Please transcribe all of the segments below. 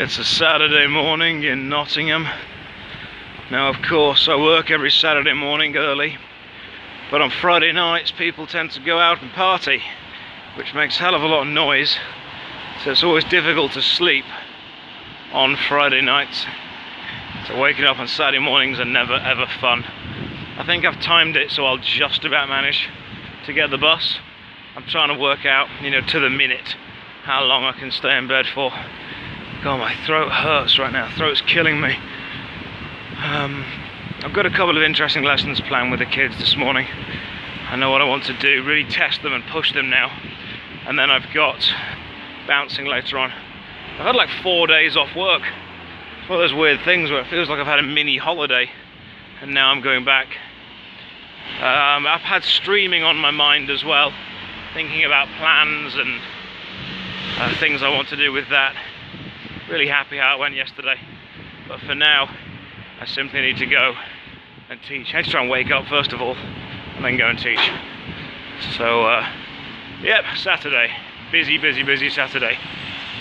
It's a Saturday morning in Nottingham. Now, of course, I work every Saturday morning early, but on Friday nights people tend to go out and party, which makes a hell of a lot of noise, so it's always difficult to sleep on Friday nights. So waking up on Saturday mornings are never ever fun. I think I've timed it so I'll just about manage to get the bus. I'm trying to work out, to the minute, how long I can stay in bed for. God, my throat hurts right now. Throat's killing me. I've got a couple of interesting lessons planned with the kids this morning. I know what I want to do, really test them and push them now. And then I've got bouncing later on. I've had like 4 days off work. It's one of those weird things where it feels like I've had a mini holiday, and now I'm going back. I've had streaming on my mind as well, thinking about plans and things I want to do with that. Really happy how it went yesterday, but for now I simply need to go and teach. I need to try and wake up first of all and then go and teach. So yep, Saturday, busy Saturday.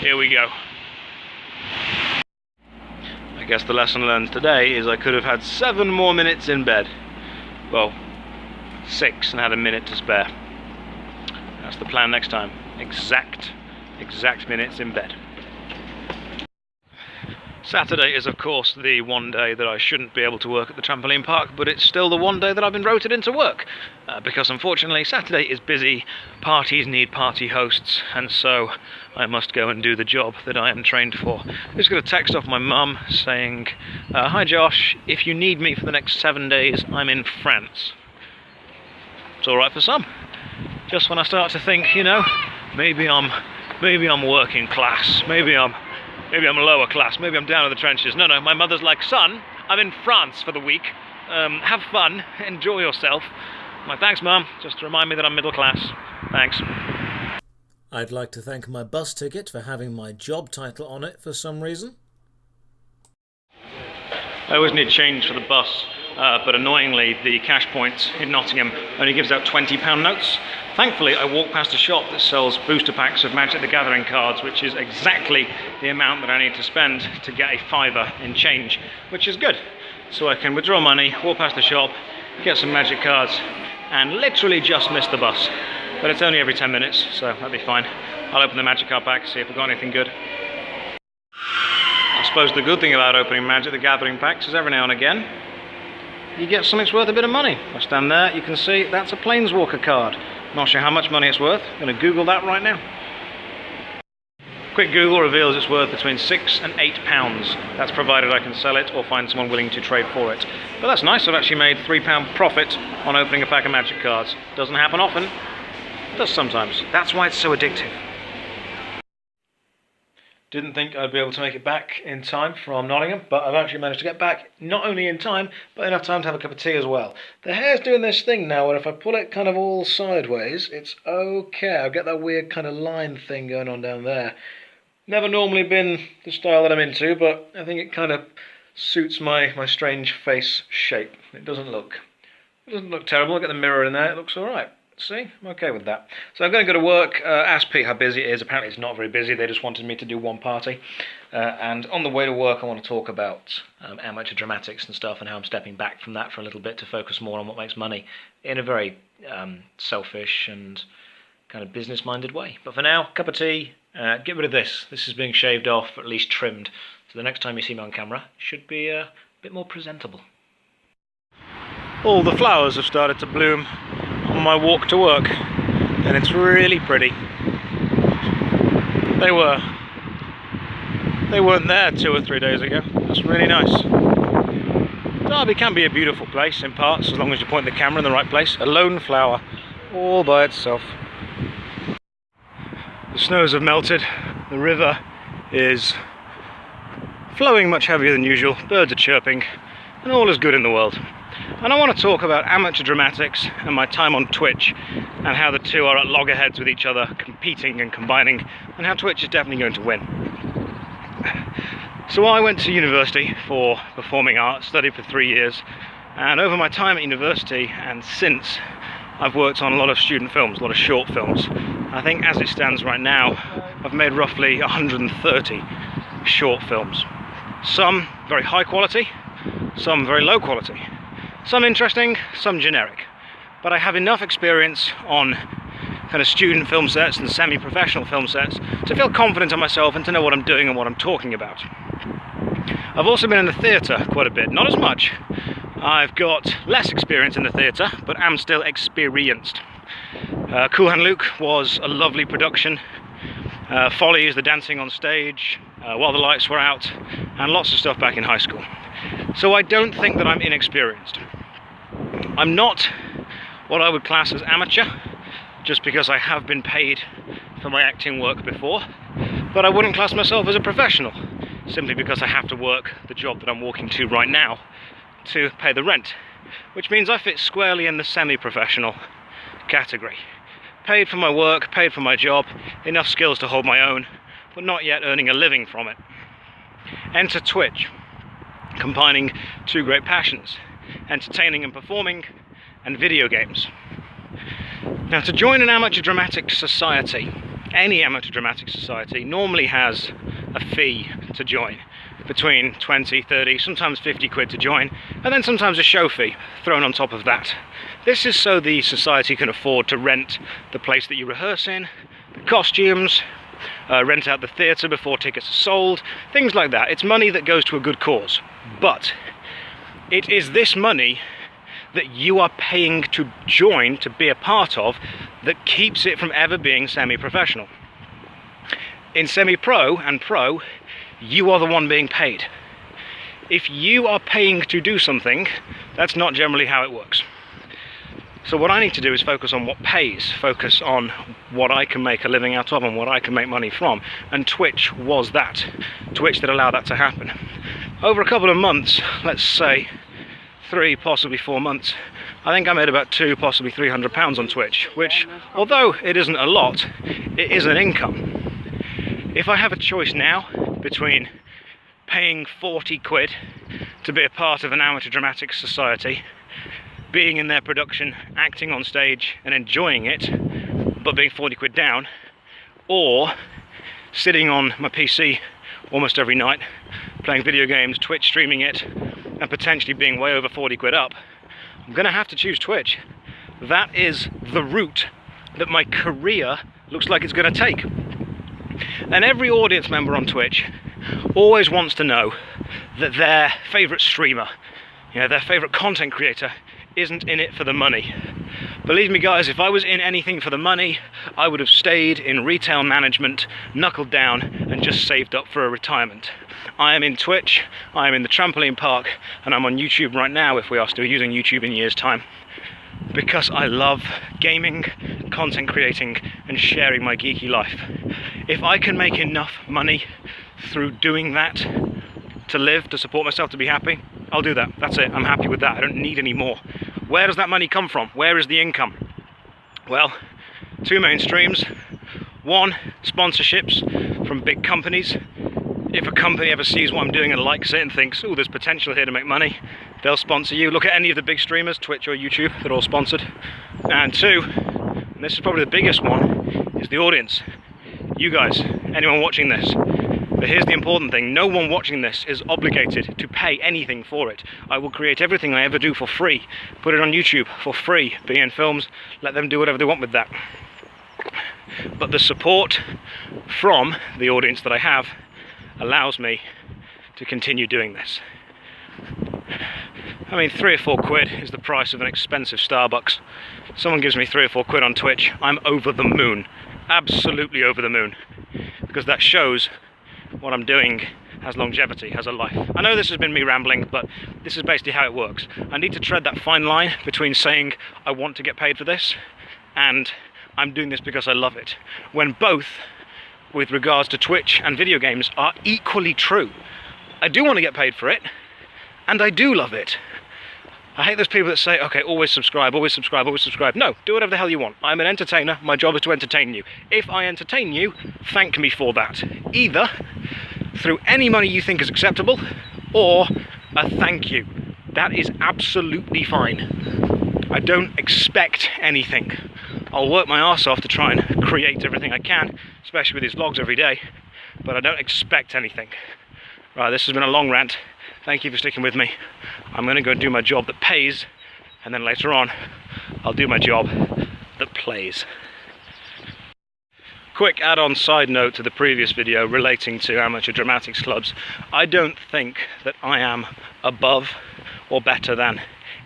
Here we go. I guess the lesson learned today is I could have had 7 more minutes in bed. Well, 6 and had a minute to spare. That's the plan next time. Exact minutes in bed. Saturday is of course the one day that I shouldn't be able to work at the trampoline park, but it's still the one day that I've been rotated into work, because unfortunately Saturday is busy, parties need party hosts, and so I must go and do the job that I am trained for. I just got a text off my mum saying, "Hi Josh, if you need me for the next 7 days, I'm in France." It's alright for some. Just when I start to think, maybe I'm working class, maybe I'm lower class, maybe I'm down in the trenches. No, my mother's like, "Son, I'm in France for the week. Have fun, enjoy yourself." I'm like, "Thanks, Mum, just to remind me that I'm middle class. Thanks." I'd like to thank my bus ticket for having my job title on it for some reason. I always need change for the bus, but annoyingly the cash point in Nottingham only gives out £20 notes. Thankfully I walked past a shop that sells booster packs of Magic the Gathering cards, which is exactly the amount that I need to spend to get a £5 in change, which is good. So I can withdraw money, walk past the shop, get some Magic cards, and literally just miss the bus. But it's only every 10 minutes, so that'll be fine. I'll open the Magic card pack, see if we've got anything good. I suppose the good thing about opening Magic the Gathering packs is every now and again you get something's worth a bit of money. If I stand there, you can see that's a Planeswalker card. Not sure how much money it's worth. I'm going to Google that right now. Quick Google reveals it's worth between £6 and £8. That's provided I can sell it or find someone willing to trade for it. But that's nice, I've actually made £3 profit on opening a pack of Magic cards. Doesn't happen often, it does sometimes. That's why it's so addictive. Didn't think I'd be able to make it back in time from Nottingham, but I've actually managed to get back not only in time, but enough time to have a cup of tea as well. The hair's doing this thing now where if I pull it kind of all sideways, it's okay. I'll get that weird kind of line thing going on down there. Never normally been the style that I'm into, but I think it kind of suits my strange face shape. It doesn't look terrible. Look at the mirror in there, it looks alright. See, I'm okay with that. So I'm going to go to work, ask Pete how busy it is. Apparently it's not very busy, they just wanted me to do one party. And on the way to work I want to talk about amateur dramatics and stuff, and how I'm stepping back from that for a little bit to focus more on what makes money in a very selfish and kind of business-minded way. But for now, cup of tea, get rid of this. This is being shaved off, or at least trimmed. So the next time you see me on camera, it should be a bit more presentable. All the flowers have started to bloom on my walk to work, and it's really pretty. They weren't there 2 or 3 days ago. That's really nice. Derby can be a beautiful place in parts, as long as you point the camera in the right place. A lone flower, all by itself. The snows have melted, the river is flowing much heavier than usual, birds are chirping, and all is good in the world. And I want to talk about amateur dramatics and my time on Twitch, and how the two are at loggerheads with each other, competing and combining, and how Twitch is definitely going to win. So I went to university for performing arts, studied for 3 years, and over my time at university and since, I've worked on a lot of student films, a lot of short films. I think as it stands right now, I've made roughly 130. short films. Some very high quality, some very low quality, some interesting, some generic. But I have enough experience on kind of student film sets and semi-professional film sets to feel confident in myself and to know what I'm doing and what I'm talking about. I've also been in the theatre quite a bit, not as much. I've got less experience in the theatre, but am still experienced. Cool Hand Luke was a lovely production. Follies, the dancing on stage, while the lights were out, and lots of stuff back in high school. So I don't think that I'm inexperienced. I'm not what I would class as amateur, just because I have been paid for my acting work before, but I wouldn't class myself as a professional, simply because I have to work the job that I'm walking to right now to pay the rent, which means I fit squarely in the semi-professional category. Paid for my work, paid for my job, enough skills to hold my own, but not yet earning a living from it. Enter Twitch, combining two great passions, entertaining and performing, and video games. Now, to join an amateur dramatic society, any amateur dramatic society normally has a fee to join, between 20, 30, sometimes 50 quid to join, and then sometimes a show fee thrown on top of that. This is so the society can afford to rent the place that you rehearse in, the costumes, rent out the theatre before tickets are sold, things like that. It's money that goes to a good cause, but it is this money that you are paying to join, to be a part of, that keeps it from ever being semi-professional. In semi-pro and pro, you are the one being paid. If you are paying to do something, that's not generally how it works. So what I need to do is focus on what pays, focus on what I can make a living out of and what I can make money from, and Twitch was that. Twitch that allowed that to happen. Over a couple of months, let's say 3, possibly 4 months, I think I made about £200, possibly £300 on Twitch, which, although it isn't a lot, it is an income. If I have a choice now between paying 40 quid to be a part of an amateur dramatic society, being in their production, acting on stage and enjoying it, but being 40 quid down, or sitting on my PC almost every night, playing video games, Twitch streaming it, and potentially being way over 40 quid up, I'm going to have to choose Twitch. That is the route that my career looks like it's going to take. And every audience member on Twitch always wants to know that their favourite streamer, their favourite content creator, isn't in it for the money. Believe me guys, if I was in anything for the money, I would have stayed in retail management, knuckled down, and just saved up for a retirement. I am in Twitch, I am in the trampoline park, and I'm on YouTube right now, if we are still using YouTube in years' time, because I love gaming, content creating, and sharing my geeky life. If I can make enough money through doing that to live, to support myself, to be happy, I'll do that. That's it. I'm happy with that. I don't need any more. Where does that money come from? Where is the income? Well, 2 main streams. One, sponsorships from big companies. If a company ever sees what I'm doing and likes it and thinks, oh, there's potential here to make money, they'll sponsor you. Look at any of the big streamers, Twitch or YouTube, they're all sponsored. And 2, and this is probably the biggest one, is the audience. You guys, anyone watching this. But here's the important thing, no one watching this is obligated to pay anything for it. I will create everything I ever do for free, put it on YouTube for free, be in films, let them do whatever they want with that. But the support from the audience that I have allows me to continue doing this. I mean, 3 or 4 quid is the price of an expensive Starbucks. Someone gives me 3 or 4 quid on Twitch, I'm over the moon. Absolutely over the moon. Because that shows what I'm doing has longevity, has a life. I know this has been me rambling, but this is basically how it works. I need to tread that fine line between saying I want to get paid for this and I'm doing this because I love it, when both, with regards to Twitch and video games, are equally true. I do want to get paid for it, and I do love it. I hate those people that say, okay, always subscribe, always subscribe, always subscribe. No, do whatever the hell you want. I'm an entertainer, my job is to entertain you. If I entertain you, thank me for that. Either through any money you think is acceptable, or a thank you. That is absolutely fine. I don't expect anything. I'll work my arse off to try and create everything I can, especially with these vlogs every day, but I don't expect anything. Right, this has been a long rant. Thank you for sticking with me. I'm going to go do my job that pays, and then later on, I'll do my job that plays. Quick add-on side note to the previous video relating to amateur dramatics clubs. I don't think that I am above or better than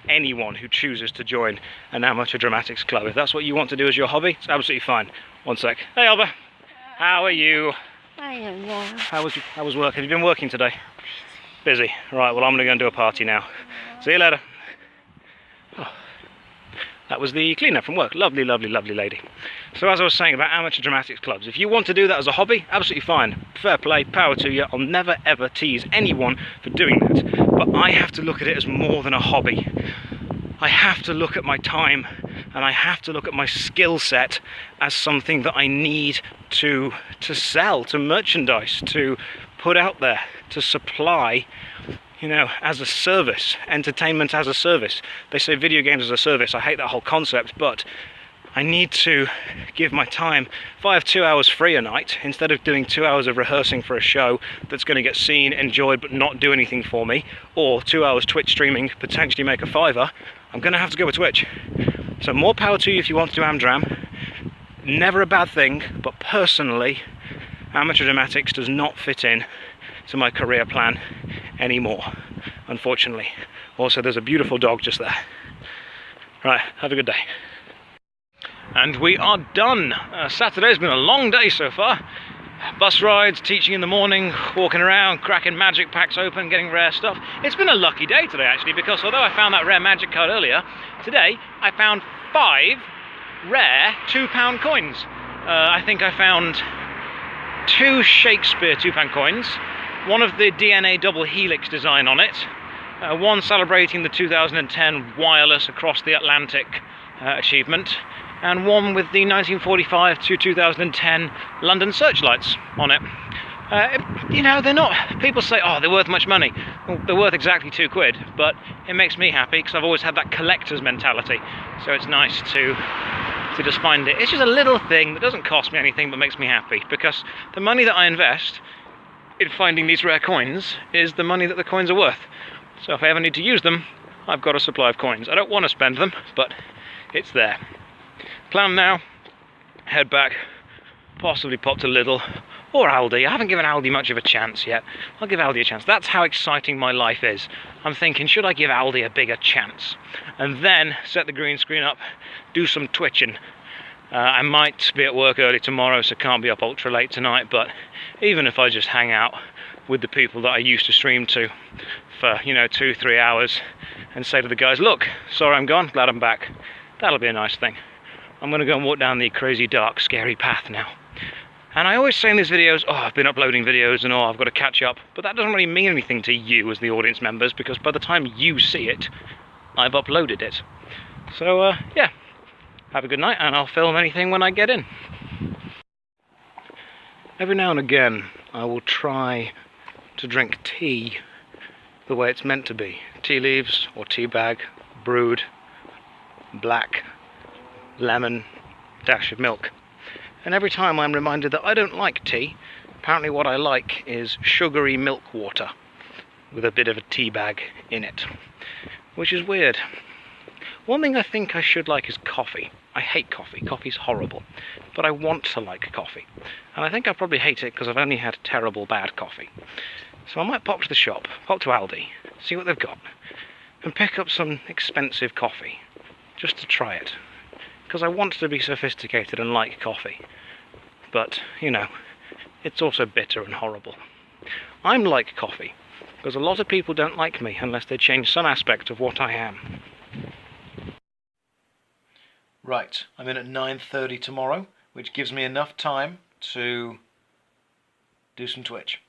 anyone who chooses to join an amateur dramatics club. If that's what you want to do as your hobby, it's absolutely fine. One sec. Hey Alba, how are you? I don't know. How was work? Have you been working today? Busy. Right, well I'm going to go and do a party now. See you later. Oh, that was the cleaner from work. Lovely, lovely, lovely lady. So as I was saying about amateur dramatics clubs, if you want to do that as a hobby, absolutely fine. Fair play, power to you. I'll never ever tease anyone for doing that. But I have to look at it as more than a hobby. I have to look at my time and I have to look at my skill set as something that I need to sell, to merchandise, to put out there, to supply, you know, as a service, entertainment as a service. They say video games as a service. I hate that whole concept, but I need to give my time. If I have 2 hours free a night, instead of doing 2 hours of rehearsing for a show that's going to get seen, enjoyed, but not do anything for me, or 2 hours Twitch streaming, potentially make a fiver, I'm going to have to go with Twitch. So more power to you if you want to do Amdram. Never a bad thing, but personally, amateur dramatics does not fit in to my career plan anymore, unfortunately. Also, there's a beautiful dog just there. Right, have a good day. And we are done. Saturday's been a long day so far. Bus rides, teaching in the morning, walking around, cracking magic packs open, getting rare stuff. It's been a lucky day today actually, because although I found that rare magic card earlier, today I found 5 rare £2 coins. I think I found 2 Shakespeare £2 coins, one of the DNA double helix design on it, one celebrating the 2010 wireless across the Atlantic achievement, and one with the 1945 to 2010 London searchlights on it. You know, they're not, people say, oh, they're worth much money. Well, they're worth exactly £2, but it makes me happy because I've always had that collector's mentality. So it's nice to just find it. It's just a little thing that doesn't cost me anything but makes me happy, because the money that I invest in finding these rare coins is the money that the coins are worth. So if I ever need to use them, I've got a supply of coins. I don't want to spend them, but it's there. Plan now, head back, possibly pop to Lidl or Aldi. I haven't given Aldi much of a chance yet. I'll give Aldi a chance. That's how exciting my life is. I'm thinking, should I give Aldi a bigger chance? And then set the green screen up, do some twitching. I might be at work early tomorrow, so can't be up ultra late tonight, but even if I just hang out with the people that I used to stream to for, you know, 2-3 hours and say to the guys, look, sorry I'm gone, glad I'm back. That'll be a nice thing. I'm going to go and walk down the crazy, dark, scary path now. And I always say in these videos, oh, I've been uploading videos and oh, I've got to catch up. But that doesn't really mean anything to you as the audience members, because by the time you see it, I've uploaded it. So, yeah, have a good night, and I'll film anything when I get in. Every now and again, I will try to drink tea the way it's meant to be. Tea leaves or tea bag, brewed, black, lemon, dash of milk. And every time I'm reminded that I don't like tea. Apparently what I like is sugary milk water with a bit of a tea bag in it, which is weird. One thing I think I should like is coffee. I hate coffee. Coffee's horrible. But I want to like coffee. And I think I probably hate it because I've only had terrible bad coffee. So I might pop to the shop, pop to Aldi, see what they've got, and pick up some expensive coffee, just to try it. Because I want to be sophisticated and like coffee. But, you know, it's also bitter and horrible. I'm like coffee, because a lot of people don't like me unless they change some aspect of what I am. Right, I'm in at 9:30 tomorrow, which gives me enough time to do some Twitch.